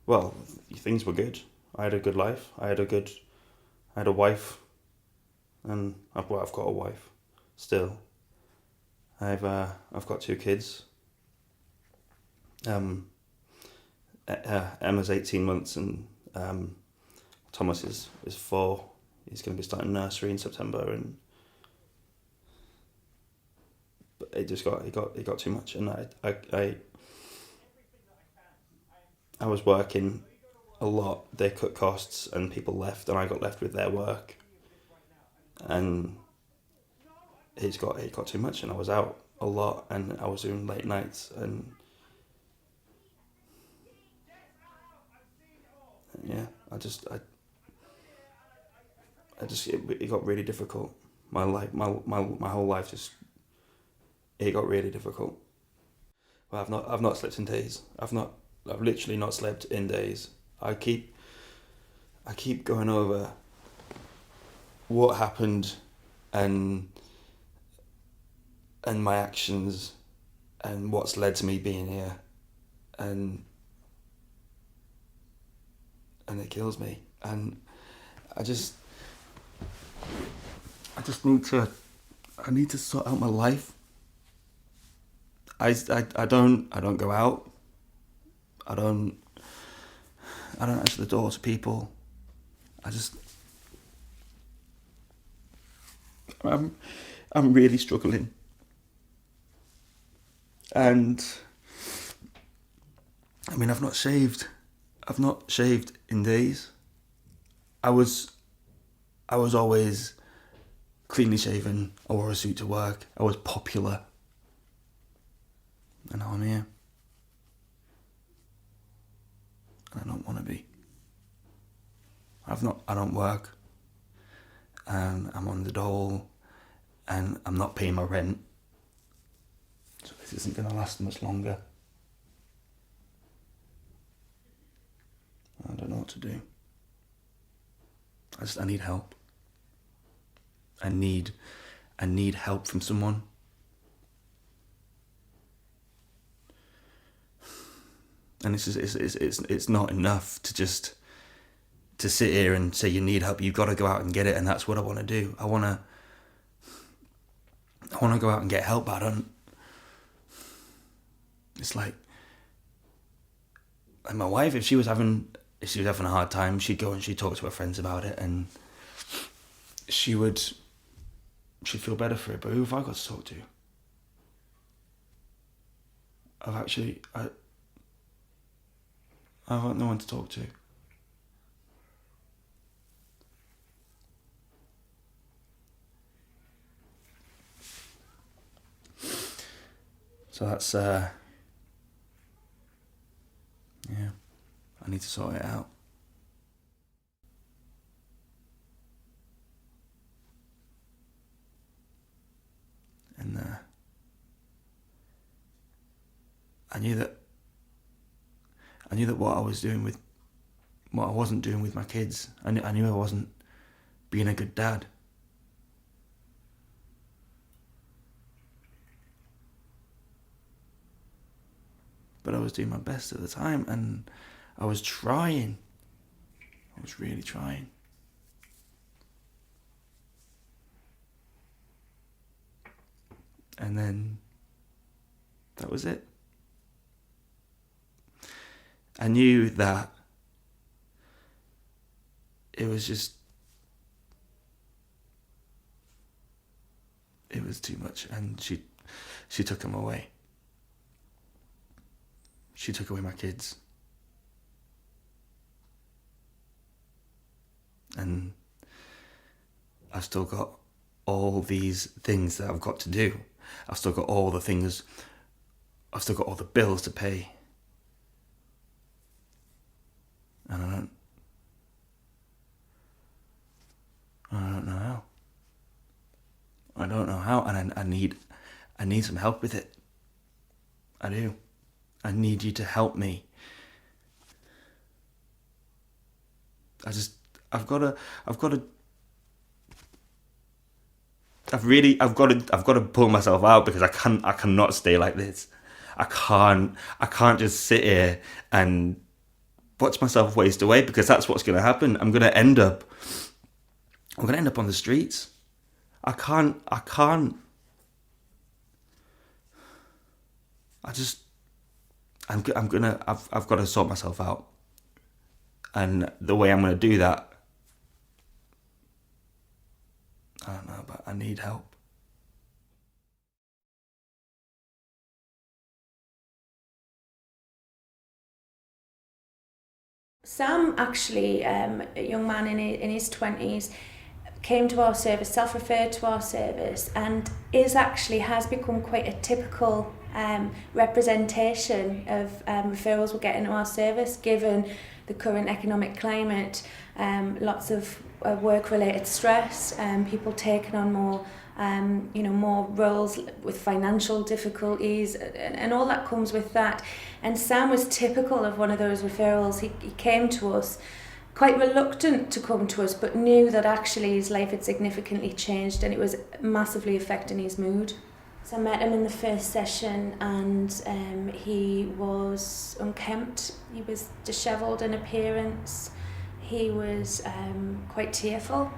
Well, things were good. I had a good life. I had a wife, and I've got a wife still. I've got two kids. Um, Emma's 18 months, and Thomas is 4. He's going to be starting nursery in September, and but it got too much, and I was working a lot. They cut costs, and people left, and I got left with their work, and it got too much, and I was out a lot, and I was doing late nights, and yeah, it got really difficult. My whole life just it got really difficult. Well, I've not slept in days. I've literally not slept in days. I keep going over what happened, and my actions, and what's led to me being here, and it kills me. And I just I just need to I need to sort out my life. I don't go out. I don't I don't answer the door to people. I just I'm I'm really struggling, and I mean I've not shaved in days. I was I was always cleanly shaven. I wore a suit to work. I was popular, and now I'm here, and I don't want to be. I don't work, and I'm on the dole, and I'm not paying my rent. So this isn't going to last much longer. I don't know what to do. I need help. I need help from someone. And it's not enough to just to sit here and say you need help. You've got to go out and get it, and that's what I want to do. I want to go out and get help, but I don't. It's like my wife, if she was having a hard time, she'd go and she'd talk to her friends about it, and she'd feel better for it. But who have I got to talk to? I've got no one to talk to. So that's yeah. I need to sort it out. And I knew that what I wasn't doing with my kids. I knew I wasn't being a good dad. But I was doing my best at the time, and I was trying. I was really trying. And then that was it. I knew that it was too much, and she took him away. She took away my kids. And I've still got all these things that I've got to do. I've still got all the things. I've still got all the bills to pay. And I don't know how. I don't know how, and I need some help with it. I do. I need you to help me. I've got to I've got to pull myself out, because I cannot stay like this. I can't just sit here and watch myself waste away, because that's what's going to happen. I'm going to end up on the streets. I've got to sort myself out. And the way I'm going to do that, I don't know, but I need help. Sam, actually, a young man in his 20s, came to our service, self-referred to our service, and has become quite a typical representation of referrals we're getting to our service, given the current economic climate, lots of work-related stress, people taking on more roles with financial difficulties, and all that comes with that. And Sam was typical of one of those referrals. He came to us quite reluctant to come to us, but knew that actually his life had significantly changed and it was massively affecting his mood. So I met him in the first session, and he was unkempt, he was dishevelled in appearance, he was quite tearful.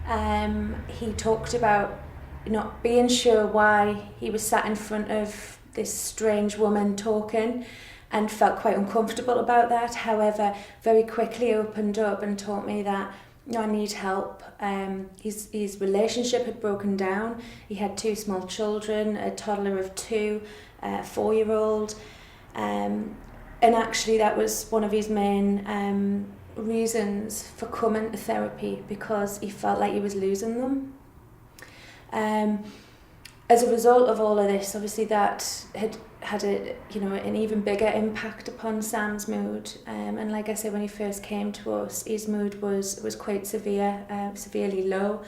He talked about not being sure why he was sat in front of this strange woman talking, and felt quite uncomfortable about that. However, very quickly opened up and told me that, I need help. His relationship had broken down. He had 2 small children, a toddler of 2, a 4-year-old, and actually that was one of his main reasons for coming to therapy, because he felt like he was losing them. As a result of all of this, obviously that had an even bigger impact upon Sam's mood, and like I said, when he first came to us, his mood was quite severe, severely low.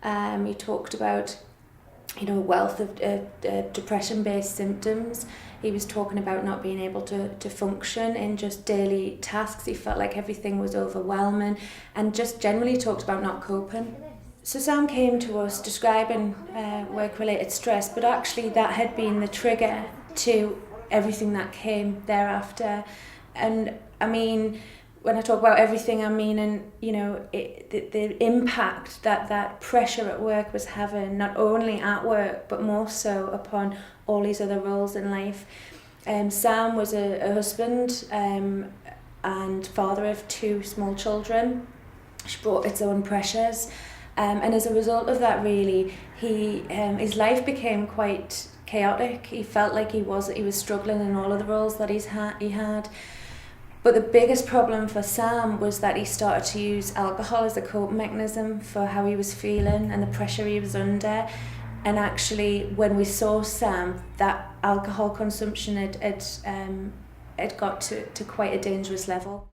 He talked about a wealth of depression-based symptoms. He was talking about not being able to function in just daily tasks. He felt like everything was overwhelming, and just generally talked about not coping. So Sam came to us describing work-related stress, but actually that had been the trigger to everything that came thereafter. And I mean, when I talk about everything, I mean, and the impact that pressure at work was having, not only at work, but more so upon all these other roles in life. Sam was a husband and father of 2 small children, which brought its own pressures. And as a result of that, really, his life became quite chaotic. He felt like he was struggling in all of the roles that he had. But the biggest problem for Sam was that he started to use alcohol as a coping mechanism for how he was feeling and the pressure he was under. And actually, when we saw Sam, that alcohol consumption had got to quite a dangerous level.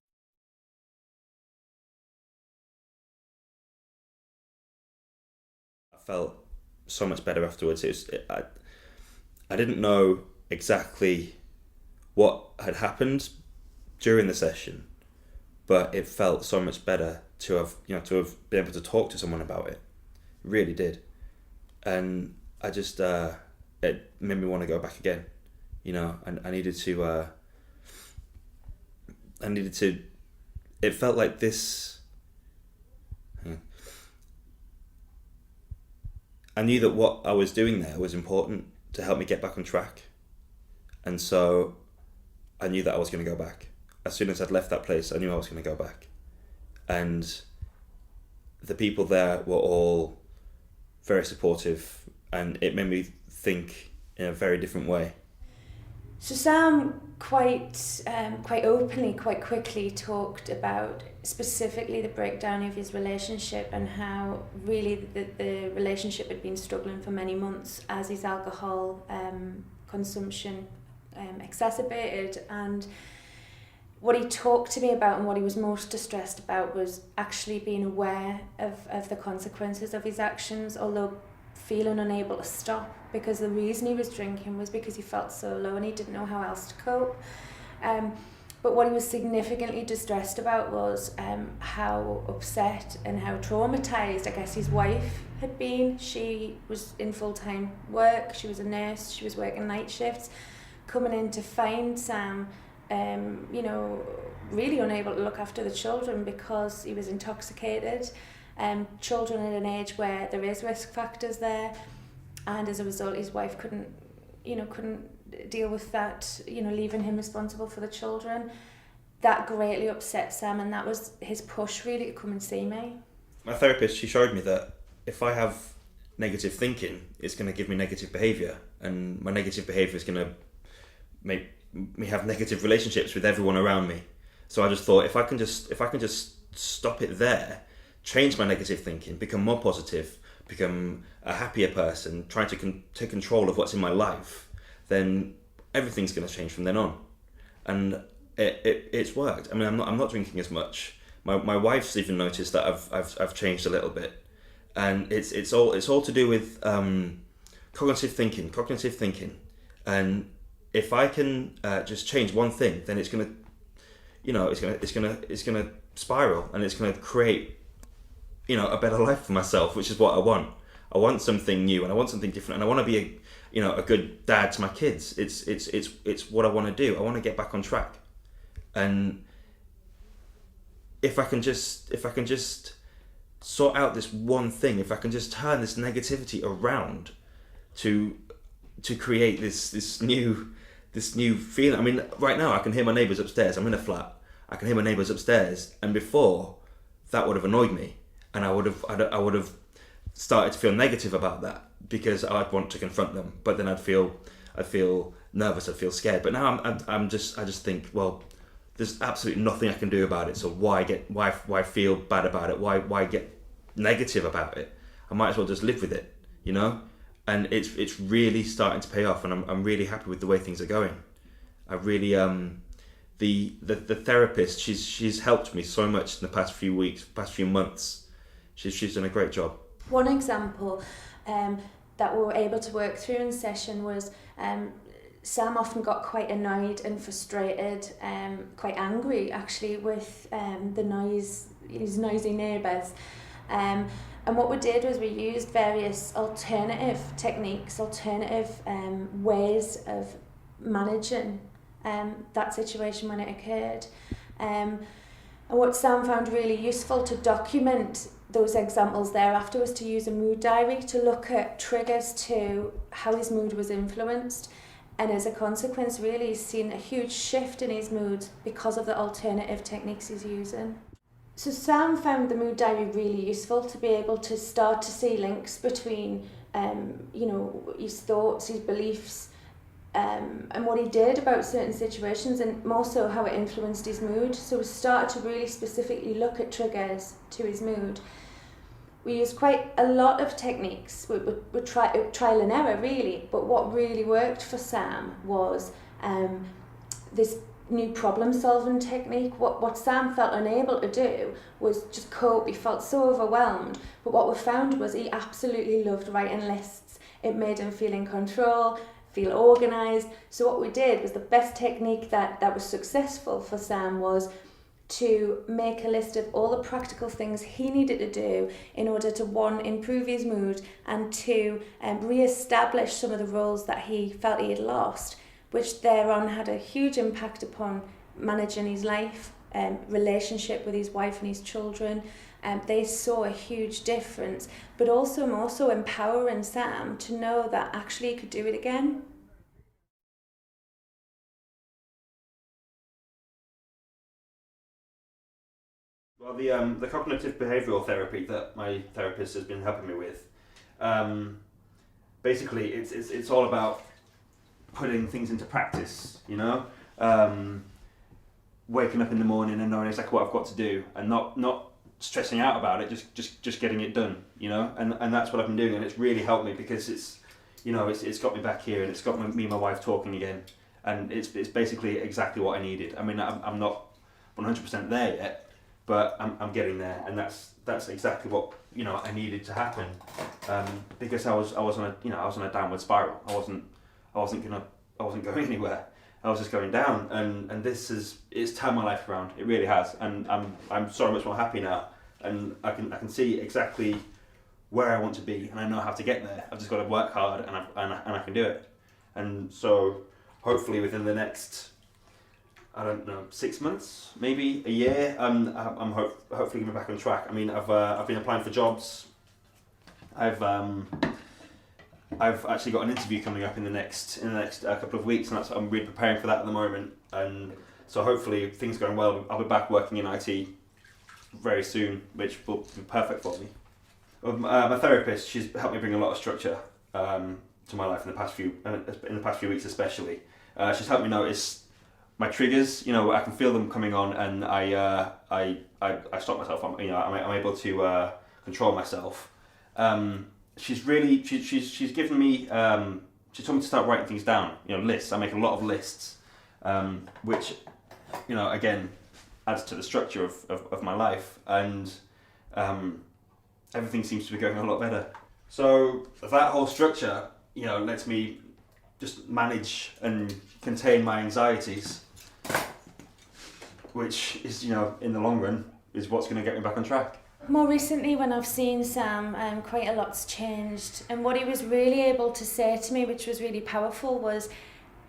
I felt so much better afterwards. I didn't know exactly what had happened during the session, but it felt so much better to have been able to talk to someone about it. It really did. And I just it made me want to go back again. I needed to it felt like this. I knew that what I was doing there was important to help me get back on track. And so I knew that I was going to go back. As soon as I'd left that place, I knew I was going to go back. And the people there were all very supportive, and it made me think in a very different way. So Sam quite openly, quite quickly talked about specifically the breakdown of his relationship, and how really the relationship had been struggling for many months as his alcohol consumption exacerbated. And what he talked to me about and what he was most distressed about was actually being aware of the consequences of his actions, although feeling unable to stop, because the reason he was drinking was because he felt so low and he didn't know how else to cope. But what he was significantly distressed about was how upset and how traumatised, I guess, his wife had been. She was in full-time work, she was a nurse, she was working night shifts, coming in to find Sam you know, really unable to look after the children because he was intoxicated. Children at an age where there is risk factors there, and as a result his wife couldn't deal with that, you know, leaving him responsible for the children. That greatly upset Sam, and that was his push really to come and see me. My therapist, she showed me that if I have negative thinking, it's going to give me negative behaviour, and my negative behaviour is going to make me have negative relationships with everyone around me. So I just thought, if I can just stop it there, change my negative thinking, become more positive, become a happier person, trying to take control of what's in my life, then everything's going to change from then on. And it's worked. I mean, I'm not drinking as much. My wife's even noticed that I've changed a little bit, and it's all to do with cognitive thinking. And if I can just change one thing, then it's gonna spiral, and it's gonna create, you know, a better life for myself, which is what I want. I want something new, and I want something different, and I want to be a good dad to my kids. It's what I want to do. I want to get back on track, and if I can just sort out this one thing, if I can just turn this negativity around to create this new feeling. I mean, right now I can hear my neighbours upstairs. I'm in a flat. I can hear my neighbours upstairs, and before that would have annoyed me, and I would have started to feel negative about that because I'd want to confront them, but then I'd feel nervous, I'd feel scared. But now I just think, well, there's absolutely nothing I can do about it. So why feel bad about it? Why get negative about it? I might as well just live with it, you know. And it's really starting to pay off, and I'm really happy with the way things are going. I really the therapist, she's helped me so much in the past few weeks, past few months. She's done a great job. One example that we were able to work through in session was Sam often got quite annoyed and frustrated, quite angry actually with his noisy neighbours. And what we did was we used various alternative techniques, alternative ways of managing that situation when it occurred. And what Sam found really useful to document those examples thereafter was to use a mood diary to look at triggers to how his mood was influenced. And as a consequence, really, he's seen a huge shift in his mood because of the alternative techniques he's using. So Sam found the mood diary really useful to be able to start to see links between, his thoughts, his beliefs, and what he did about certain situations, and more so how it influenced his mood. So we started to really specifically look at triggers to his mood. We used quite a lot of techniques. We trial and error really, but what really worked for Sam was this new problem-solving technique. What Sam felt unable to do was just cope. He felt so overwhelmed, but what we found was he absolutely loved writing lists. It made him feel in control, feel organised. So what we did was the best technique that was successful for Sam was to make a list of all the practical things he needed to do in order to, one, improve his mood, and two, re-establish some of the roles that he felt he had lost, which thereon had a huge impact upon managing his life, relationship with his wife and his children. They saw a huge difference, but also more so empowering Sam to know that actually he could do it again. Well, the cognitive behavioural therapy that my therapist has been helping me with, basically it's all about putting things into practice, you know, waking up in the morning and knowing exactly what I've got to do, and not stressing out about it, just getting it done, you know, and that's what I've been doing, and it's really helped me because it's got me back here, and it's got me and my wife talking again, and it's basically exactly what I needed. I mean, I'm not 100% there yet, but I'm getting there, and that's exactly what I needed to happen, because I was on a downward spiral. I wasn't going anywhere. I was just going down, and it's turned my life around. It really has, and I'm so much more happy now, and I can see exactly where I want to be, and I know how to get there. I've just got to work hard, and I can do it. And so hopefully within the next I don't know, 6 months, maybe a year. I'm hopefully going to be back on track. I mean, I've been applying for jobs. I've actually got an interview coming up in the next couple of weeks, and I'm really preparing for that at the moment. And so hopefully, if things going well, I'll be back working in IT very soon, which will be perfect for me. My therapist, she's helped me bring a lot of structure to my life in the past few weeks, especially. She's helped me notice my triggers. You know, I can feel them coming on, and I stop myself. I'm able to control myself. She's given me. She told me to start writing things down. You know, lists. I make a lot of lists, which, you know, again, adds to the structure of my life, and everything seems to be going a lot better. So that whole structure, you know, lets me just manage and contain my anxieties, which is, you know, in the long run, is what's going to get me back on track. More recently, when I've seen Sam, quite a lot's changed, and what he was really able to say to me, which was really powerful, was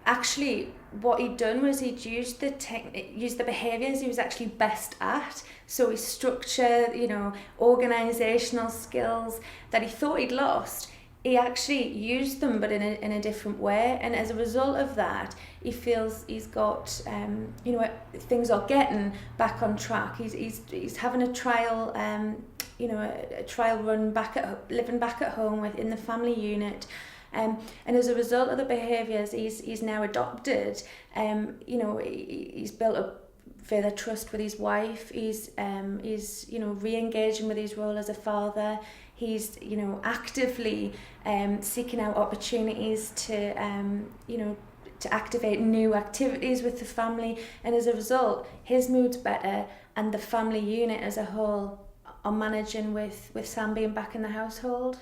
actually what he'd done was he'd used the behaviours he was actually best at. So his structure, you know, organisational skills that he thought he'd lost, he actually used them, but in a different way. And as a result of that, he feels he's got, you know, things are getting back on track. He's having a trial, you know, a trial run living back at home in the family unit. And as a result of the behaviours he's now adopted, you know, he's built up further trust with his wife. He's you know, re-engaging with his role as a father. He's, you know, actively seeking out opportunities to, you know, to activate new activities with the family. And as a result, his mood's better, and the family unit as a whole are managing with Sam being back in the household.